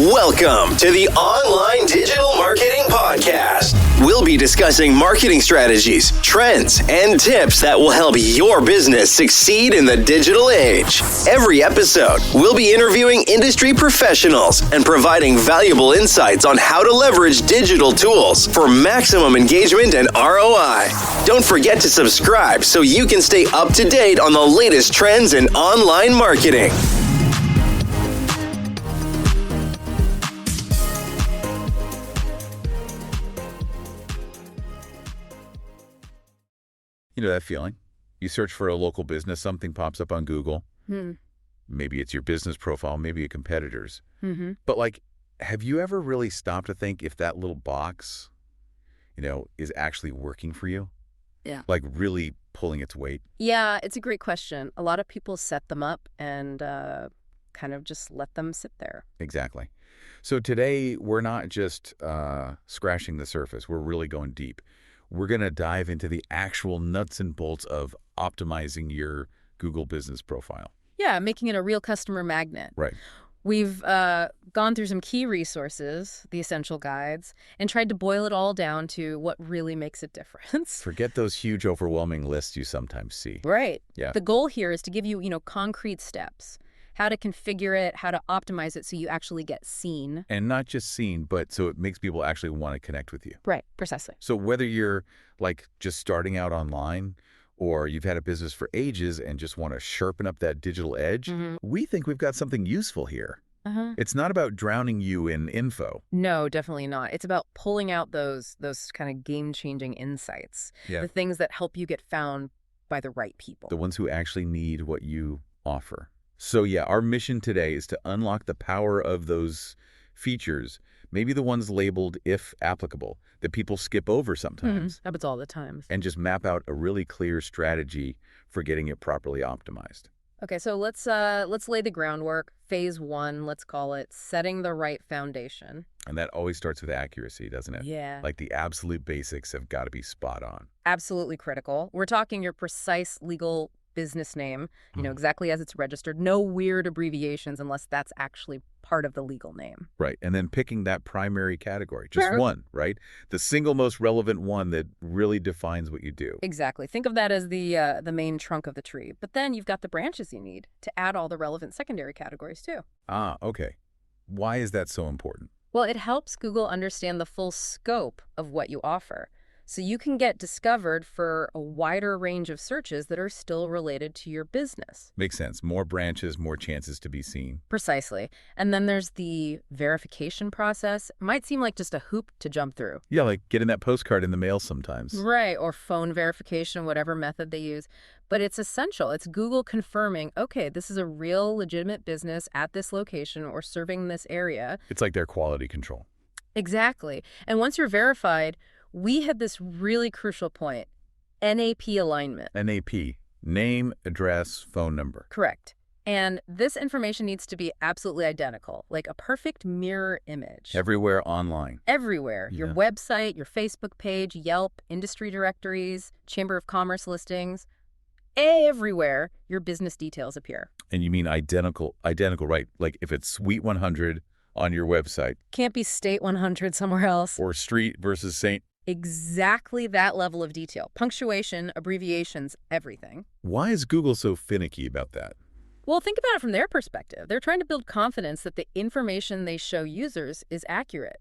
Welcome to the Online Digital Marketing Podcast. We'll be discussing marketing strategies, trends, and tips that will help your business succeed in the digital age. Every episode, we'll be interviewing industry professionals and providing valuable insights on how to leverage digital tools for maximum engagement and ROI. Don't forget to subscribe so you can stay up to date on the latest trends in online marketing. You know that feeling? You search for a local business, something pops up on Google. Maybe it's your business profile, maybe a competitor's. But have you ever really stopped to think if that little box, is actually working for you? Yeah. Like really pulling its weight? Yeah, it's a great question. A lot of people set them up and kind of just let them sit there. Exactly. So today, we're not just scratching the surface. We're really going deep. We're going to dive into the actual nuts and bolts of optimizing your Google business profile. Yeah, making it a real customer magnet. Right. We've gone through some key resources, the essential guides, and tried to boil it all down to what really makes a difference. Forget those huge, overwhelming lists you sometimes see. Right. Yeah. The goal here is to give you, concrete steps, how to configure it, how to optimize it so you actually get seen. And not just seen, but so it makes people actually want to connect with you. Right, precisely. So whether you're just starting out online or you've had a business for ages and just want to sharpen up that digital edge, we think we've got something useful here. It's not about drowning you in info. No, definitely not. It's about pulling out those kind of game-changing insights, the things that help you get found by the right people. The ones who actually need what you offer. So yeah, our mission today is to unlock the power of those features, maybe the ones labeled if applicable, that people skip over sometimes. Happens all the time. And just map out a really clear strategy for getting it properly optimized. Okay, so let's lay the groundwork. Phase 1, let's call it setting the right foundation. And that always starts with accuracy, doesn't it? Yeah. Like the absolute basics have got to be spot on. Absolutely critical. We're talking your precise legal business name, exactly as it's registered. No weird abbreviations unless that's actually part of the legal name. Right. And then picking that primary category, just one, right? The single most relevant one that really defines what you do. Exactly. Think of that as the main trunk of the tree. But then you've got the branches you need to add all the relevant secondary categories too. Ah, okay. Why is that so important? Well, it helps Google understand the full scope of what you offer. So you can get discovered for a wider range of searches that are still related to your business. Makes sense. More branches, more chances to be seen. Precisely. And then there's the verification process. It might seem like just a hoop to jump through. Yeah, like getting that postcard in the mail sometimes. Right, or phone verification, whatever method they use. But it's essential. It's Google confirming, okay, this is a real legitimate business at this location or serving this area. It's like their quality control. Exactly. And once you're verified, we had this really crucial point, NAP alignment. NAP, name, address, phone number. Correct. And this information needs to be absolutely identical, like a perfect mirror image. Everywhere online. Everywhere. Your website, your Facebook page, Yelp, industry directories, Chamber of Commerce listings. Everywhere your business details appear. And you mean identical, right? Like if it's Suite 100 on your website. Can't be State 100 somewhere else. Or Street versus Saint. Exactly that level of detail. Punctuation, abbreviations, everything. Why is Google so finicky about that? Well, think about it from their perspective. They're trying to build confidence that the information they show users is accurate.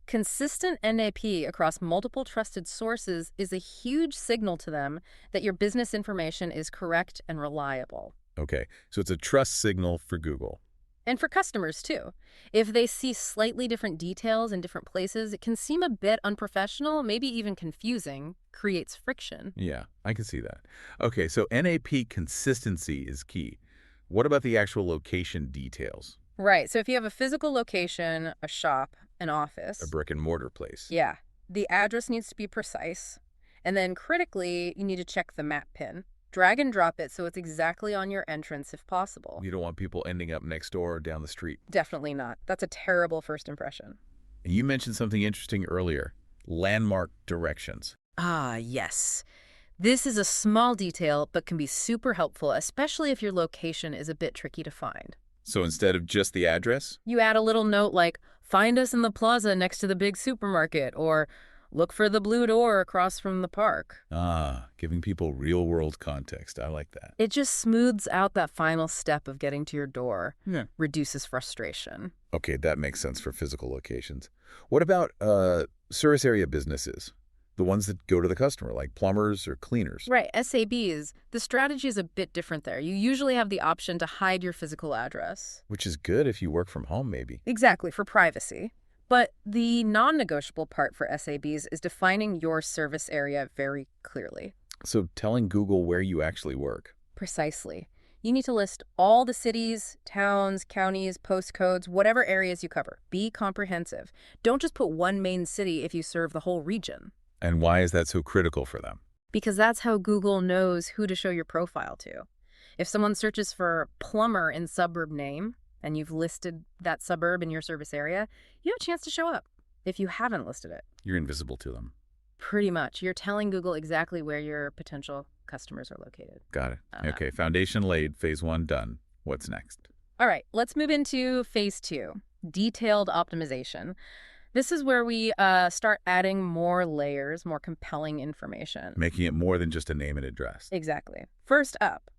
Consistent NAP across multiple trusted sources is a huge signal to them that your business information is correct and reliable. Okay, so it's a trust signal for Google. And for customers, too. If they see slightly different details in different places, it can seem a bit unprofessional, maybe even confusing, creates friction. Yeah, I can see that. Okay, so NAP consistency is key. What about the actual location details? Right, so if you have a physical location, a shop, an office. A brick and mortar place. Yeah, the address needs to be precise. And then critically, you need to check the map pin. Drag and drop it so it's exactly on your entrance if possible. You don't want people ending up next door or down the street. Definitely not. That's a terrible first impression. And you mentioned something interesting earlier, landmark directions. Ah, yes. This is a small detail but can be super helpful, especially if your location is a bit tricky to find. So instead of just the address? You add a little note like, find us in the plaza next to the big supermarket, or look for the blue door across from the park. Ah, giving people real-world context. I like that. It just smooths out that final step of getting to your door. Yeah. Reduces frustration. Okay, that makes sense for physical locations. What about service area businesses? The ones that go to the customer, like plumbers or cleaners. Right, SABs. The strategy is a bit different there. You usually have the option to hide your physical address. Which is good if you work from home, maybe. Exactly, for privacy. But the non-negotiable part for SABs is defining your service area very clearly. So telling Google where you actually work. Precisely. You need to list all the cities, towns, counties, postcodes, whatever areas you cover. Be comprehensive. Don't just put one main city if you serve the whole region. And why is that so critical for them? Because that's how Google knows who to show your profile to. If someone searches for plumber in suburb name, and you've listed that suburb in your service area, you have a chance to show up. If you haven't listed it, You're invisible to them. pretty much. You're telling Google exactly where your potential customers are located. Got it. Okay, foundation laid, phase 1 done. What's next? All right, let's move into phase 2, detailed optimization. This is where we start adding more layers, more compelling information. Making it more than just a name and address. Exactly. First up,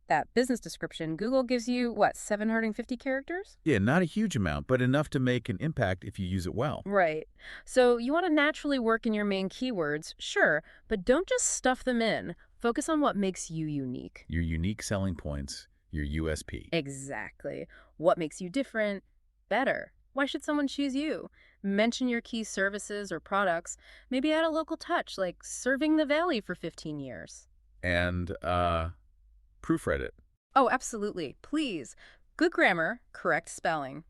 that business description. Google gives you, 750 characters? Yeah, not a huge amount, but enough to make an impact if you use it well. Right. So you want to naturally work in your main keywords, sure, but don't just stuff them in. Focus on what makes you unique. Your unique selling points, your USP. Exactly. What makes you different? Better. Why should someone choose you? Mention your key services or products. Maybe add a local touch, like serving the Valley for 15 years. And, proofread it. Oh, absolutely. Please. Good grammar, correct spelling.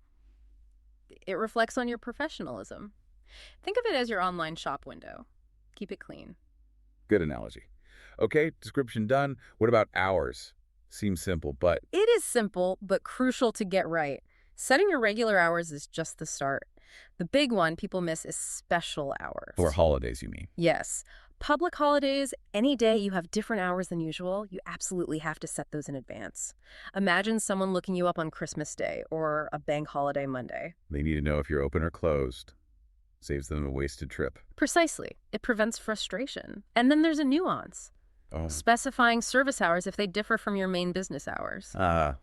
It reflects on your professionalism. Think of it as your online shop window. Keep it clean. Good analogy. Okay, description done. What about hours? Seems simple, but It is simple, but crucial to get right. Setting your regular hours is just the start. The big one people miss is special hours. for holidays, you mean? Yes. Public holidays, any day you have different hours than usual, you absolutely have to set those in advance. Imagine someone looking you up on Christmas Day or a bank holiday Monday. They need to know if you're open or closed. Saves them a wasted trip. Precisely. It prevents frustration. And then there's a nuance. Oh. Specifying service hours if they differ from your main business hours.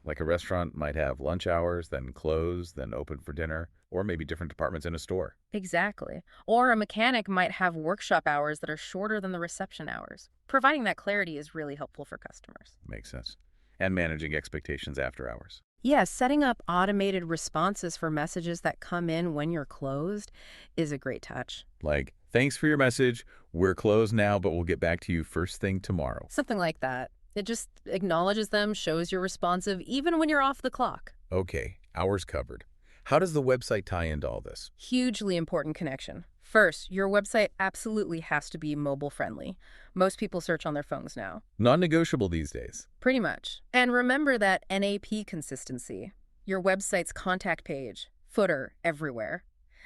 Like a restaurant might have lunch hours, then close, then open for dinner, or maybe different departments in a store. Exactly. Or a mechanic might have workshop hours that are shorter than the reception hours. Providing that clarity is really helpful for customers. Makes sense. And managing expectations after hours. Yeah, setting up automated responses for messages that come in when you're closed is a great touch. Like, thanks for your message. We're closed now, but we'll get back to you first thing tomorrow. Something like that. It just acknowledges them, shows you're responsive, even when you're off the clock. Okay, hours covered. How does the website tie into all this? Hugely important connection. First, your website absolutely has to be mobile friendly. Most people search on their phones now. Non-negotiable these days. Pretty much. And remember that NAP consistency. Your website's contact page, footer, everywhere.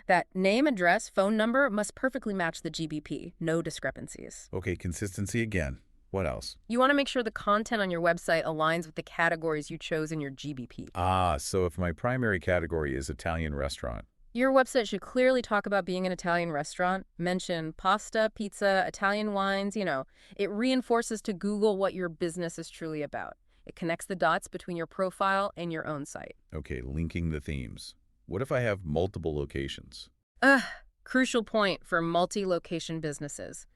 That name, address, phone number must perfectly match the GBP. No discrepancies. Okay, consistency again. What else? You want to make sure the content on your website aligns with the categories you chose in your GBP. So if my primary category is Italian restaurant. Your website should clearly talk about being an Italian restaurant, mention pasta, pizza, Italian wines, It reinforces to Google what your business is truly about. It connects the dots between your profile and your own site. Okay, linking the themes. What if I have multiple locations? Crucial point for multi-location businesses.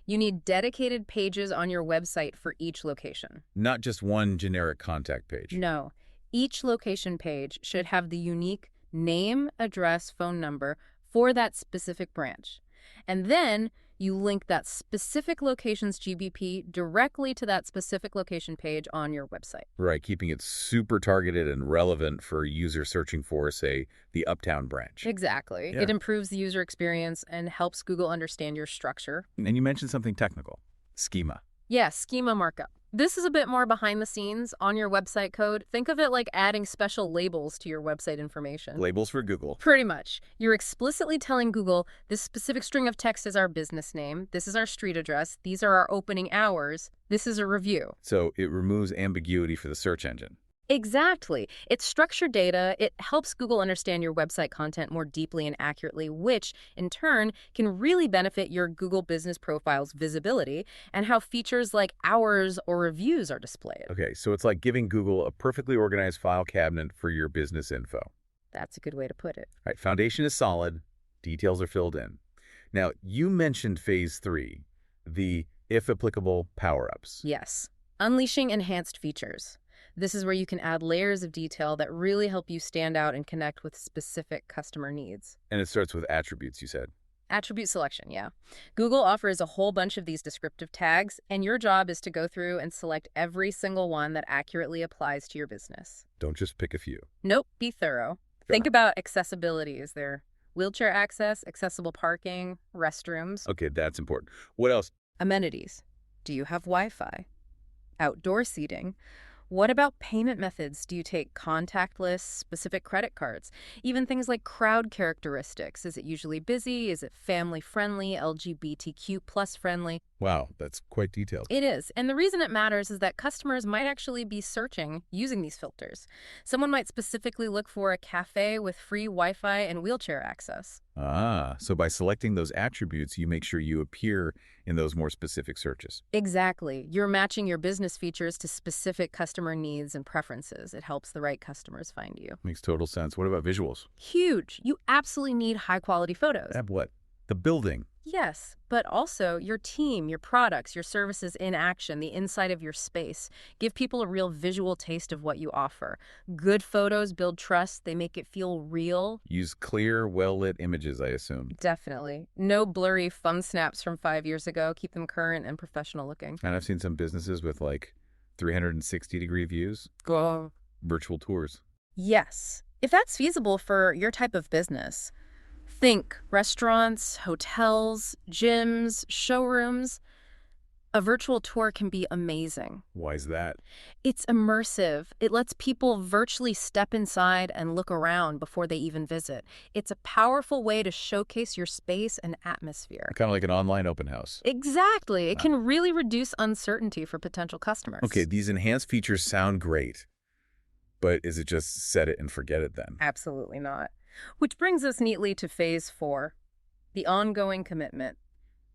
You need dedicated pages on your website for each location. Not just one generic contact page. No. Each location page should have the unique name, address, phone number for that specific branch. And then you link that specific location's GBP directly to that specific location page on your website. Right, keeping it super targeted and relevant for users searching for, say, the Uptown branch. Exactly. Yeah. It improves the user experience and helps Google understand your structure. And you mentioned something technical. Schema. Yeah, schema markup. This is a bit more behind the scenes on your website code. Think of it like adding special labels to your website information. Labels for Google. Pretty much. You're explicitly telling Google this specific string of text is our business name, this is our street address, these are our opening hours, this is a review. So it removes ambiguity for the search engine. Exactly. It's structured data. It helps Google understand your website content more deeply and accurately, which, in turn, can really benefit your Google Business Profile's visibility and how features like hours or reviews are displayed. Okay, so it's like giving Google a perfectly organized file cabinet for your business info. That's a good way to put it. All right, foundation is solid, details are filled in. Now, you mentioned phase 3, the, if applicable, power-ups. Yes. Unleashing enhanced features. This is where you can add layers of detail that really help you stand out and connect with specific customer needs. And it starts with attributes, you said. Attribute selection, yeah. Google offers a whole bunch of these descriptive tags, and your job is to go through and select every single one that accurately applies to your business. Don't just pick a few. Nope, be thorough. Sure. Think about accessibility. Is there wheelchair access, accessible parking, restrooms? Okay, that's important. What else? Amenities. Do you have Wi-Fi? Outdoor seating. What about payment methods? Do you take contactless, specific credit cards? Even things like crowd characteristics. Is it usually busy? Is it family-friendly, LGBTQ plus friendly? Wow, that's quite detailed. It is. And the reason it matters is that customers might actually be searching using these filters. Someone might specifically look for a cafe with free Wi-Fi and wheelchair access. Ah, so by selecting those attributes, you make sure you appear in those more specific searches. Exactly. You're matching your business features to specific customer needs and preferences. It helps the right customers find you. Makes total sense. What about visuals? Huge. You absolutely need high-quality photos. Have what? The building. Yes, but also your team, your products, your services in action, the inside of your space. Give people a real visual taste of what you offer. Good photos build trust. They make it feel real. Use clear, well-lit images, I assume. Definitely. No blurry phone snaps from 5 years ago. Keep them current and professional looking. And I've seen some businesses with like 360-degree views. Oh. Virtual tours. Yes, if that's feasible for your type of business. Think restaurants, hotels, gyms, showrooms. A virtual tour can be amazing. Why is that? It's immersive. It lets people virtually step inside and look around before they even visit. It's a powerful way to showcase your space and atmosphere. Kind of like an online open house. Exactly. It can really reduce uncertainty for potential customers. Okay, these enhanced features sound great, but is it just set it and forget it then? Absolutely not. Which brings us neatly to phase 4, the ongoing commitment,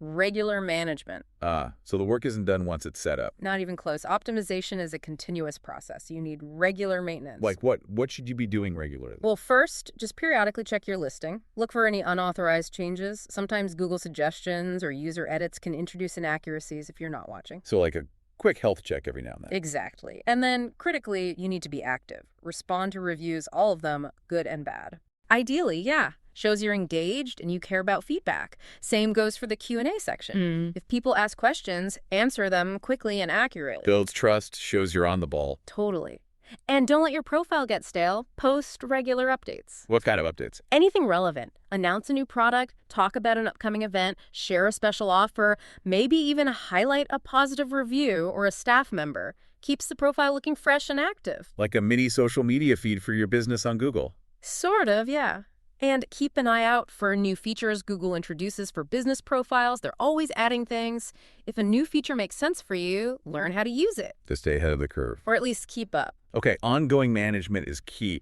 regular management. So the work isn't done once it's set up. Not even close. Optimization is a continuous process. You need regular maintenance. Like what? What should you be doing regularly? Well, first, just periodically check your listing. Look for any unauthorized changes. Sometimes Google suggestions or user edits can introduce inaccuracies if you're not watching. So like a quick health check every now and then. Exactly. And then, critically, you need to be active. Respond to reviews, all of them, good and bad. Ideally, yeah. Shows you're engaged and you care about feedback. Same goes for the Q&A section. If people ask questions, answer them quickly and accurately. Builds trust, shows you're on the ball. Totally. And don't let your profile get stale. Post regular updates. What kind of updates? Anything relevant. Announce a new product, talk about an upcoming event, share a special offer, maybe even highlight a positive review or a staff member. Keeps the profile looking fresh and active. Like a mini social media feed for your business on Google. Sort of, yeah. And keep an eye out for new features Google introduces for business profiles. They're always adding things. If a new feature makes sense for you, learn how to use it. To stay ahead of the curve. Or at least keep up. Okay, ongoing management is key.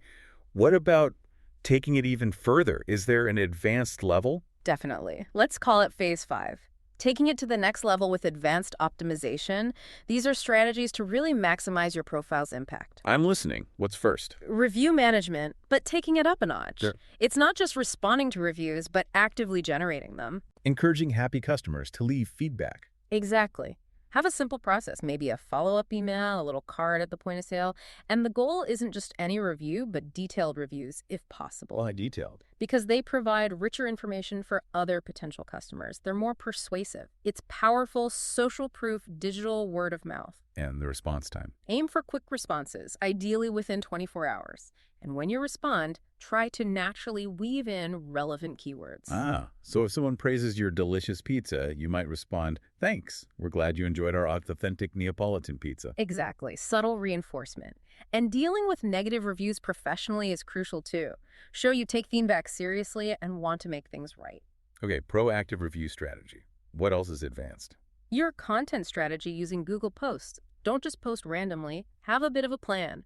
What about taking it even further? Is there an advanced level? Definitely. Let's call it phase 5. Taking it to the next level with advanced optimization. These are strategies to really maximize your profile's impact. I'm listening. What's first? Review management, but taking it up a notch. Sure. It's not just responding to reviews, but actively generating them. Encouraging happy customers to leave feedback. Exactly. Have a simple process, maybe a follow-up email, a little card at the point of sale. And the goal isn't just any review, but detailed reviews, if possible. Why detailed? Because they provide richer information for other potential customers. They're more persuasive. It's powerful, social-proof, digital word of mouth. And the response time. Aim for quick responses, ideally within 24 hours. And when you respond, try to naturally weave in relevant keywords. So if someone praises your delicious pizza, you might respond, "Thanks. We're glad you enjoyed our authentic Neapolitan pizza." Exactly. Subtle reinforcement. And dealing with negative reviews professionally is crucial too. Show you take feedback seriously and want to make things right. Okay, proactive review strategy. What else is advanced? Your content strategy using Google Posts. Don't just post randomly. Have a bit of a plan.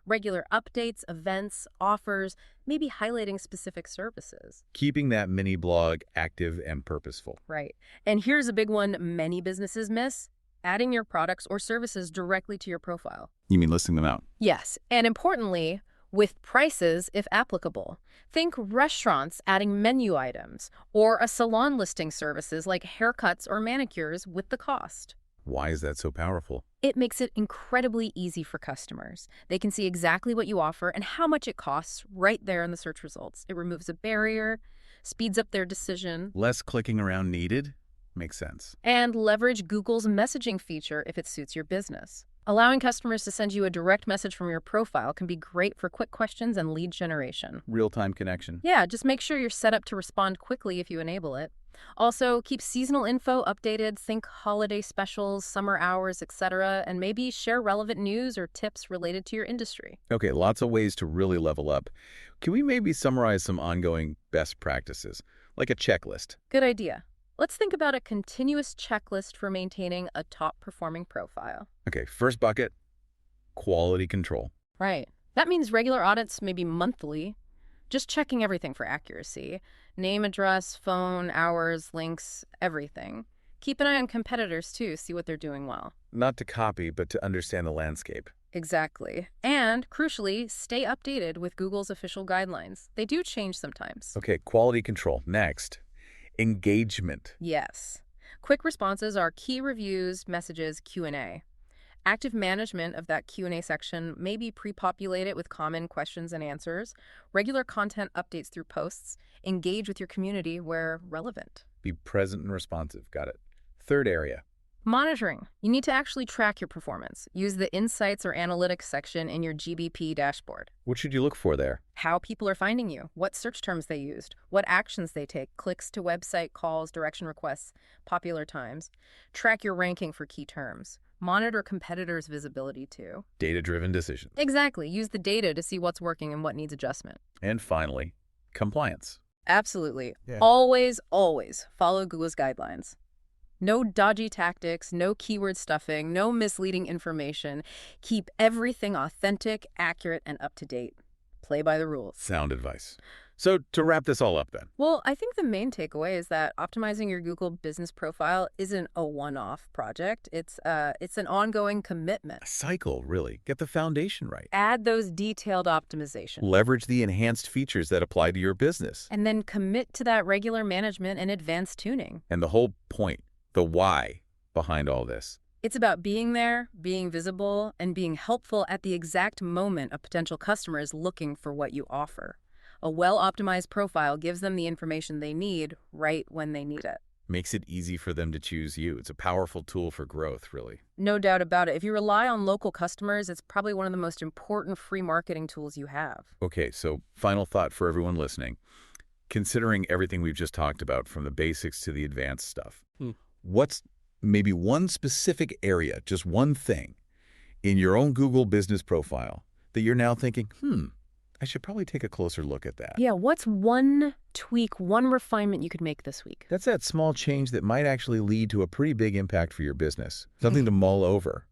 regular updates, events, offers, maybe highlighting specific services. Keeping that mini blog active and purposeful. Right. And here's a big one many businesses miss: adding your products or services directly to your profile. You mean listing them out? Yes, and importantly, with prices if applicable. Think restaurants adding menu items, or a salon listing services like haircuts or manicures with the cost. Why is that so powerful? It makes it incredibly easy for customers. They can see exactly what you offer and how much it costs right there in the search results. It removes a barrier, speeds up their decision. Less clicking around needed? Makes sense. And leverage Google's messaging feature if it suits your business. Allowing customers to send you a direct message from your profile can be great for quick questions and lead generation. Real-time connection. Yeah, just make sure you're set up to respond quickly if you enable it. Also, keep seasonal info updated, think holiday specials, summer hours, etc., and maybe share relevant news or tips related to your industry. Okay, lots of ways to really level up. Can we maybe summarize some ongoing best practices, like a checklist? Good idea. Let's think about a continuous checklist for maintaining a top-performing profile. Okay, first bucket, quality control. Right. That means regular audits, maybe monthly. Just checking everything for accuracy. Name, address, phone, hours, links, everything. Keep an eye on competitors, too. See what they're doing well. Not to copy, but to understand the landscape. Exactly. And, crucially, stay updated with Google's official guidelines. They do change sometimes. Okay, quality control. Next, engagement. Yes. Quick responses are key reviews, messages, Q&A. Active management of that Q&A section, maybe pre-populate it with common questions and answers. Regular content updates through posts. Engage with your community where relevant. Be present and responsive. Got it. Third area. Monitoring. You need to actually track your performance. Use the Insights or Analytics section in your GBP dashboard. What should you look for there? How people are finding you, what search terms they used, what actions they take, clicks to website, calls, direction requests, popular times. Track your ranking for key terms. Monitor competitors' visibility too. Data-driven decisions. Exactly. Use the data to see what's working and what needs adjustment. And finally, compliance. Absolutely. Yeah. Always follow Google's guidelines. No dodgy tactics, no keyword stuffing, no misleading information. Keep everything authentic, accurate, and up to date. Play by the rules. Sound advice. So to wrap this all up then. Well, I think the main takeaway is that optimizing your Google business profile isn't a one-off project. It's an ongoing commitment. A cycle, really. Get the foundation right. Add those detailed optimizations. Leverage the enhanced features that apply to your business. And then commit to that regular management and advanced tuning. And the whole point, the why behind all this. It's about being there, being visible, and being helpful at the exact moment a potential customer is looking for what you offer. A well-optimized profile gives them the information they need right when they need it. Makes it easy for them to choose you. It's a powerful tool for growth, really. No doubt about it. If you rely on local customers, it's probably one of the most important free marketing tools you have. Okay, so final thought for everyone listening. Considering everything we've just talked about, from the basics to the advanced stuff, what's maybe one specific area, just one thing, in your own Google business profile that you're now thinking, I should probably take a closer look at that? Yeah, what's one tweak, one refinement you could make this week? That's that small change that might actually lead to a pretty big impact for your business. Something to mull over.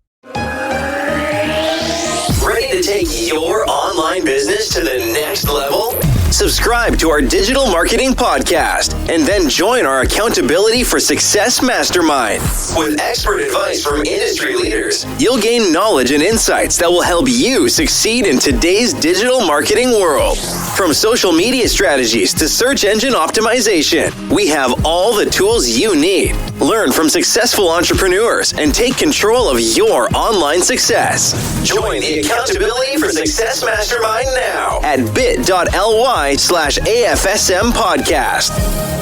Ready to take your online business to the next level? Subscribe to our digital marketing podcast and then join our Accountability for Success Mastermind. With expert advice from industry leaders, you'll gain knowledge and insights that will help you succeed in today's digital marketing world. From social media strategies to search engine optimization, we have all the tools you need. Learn from successful entrepreneurs and take control of your online success. Join the Accountability for Success Mastermind now at bit.ly/AFSM podcast.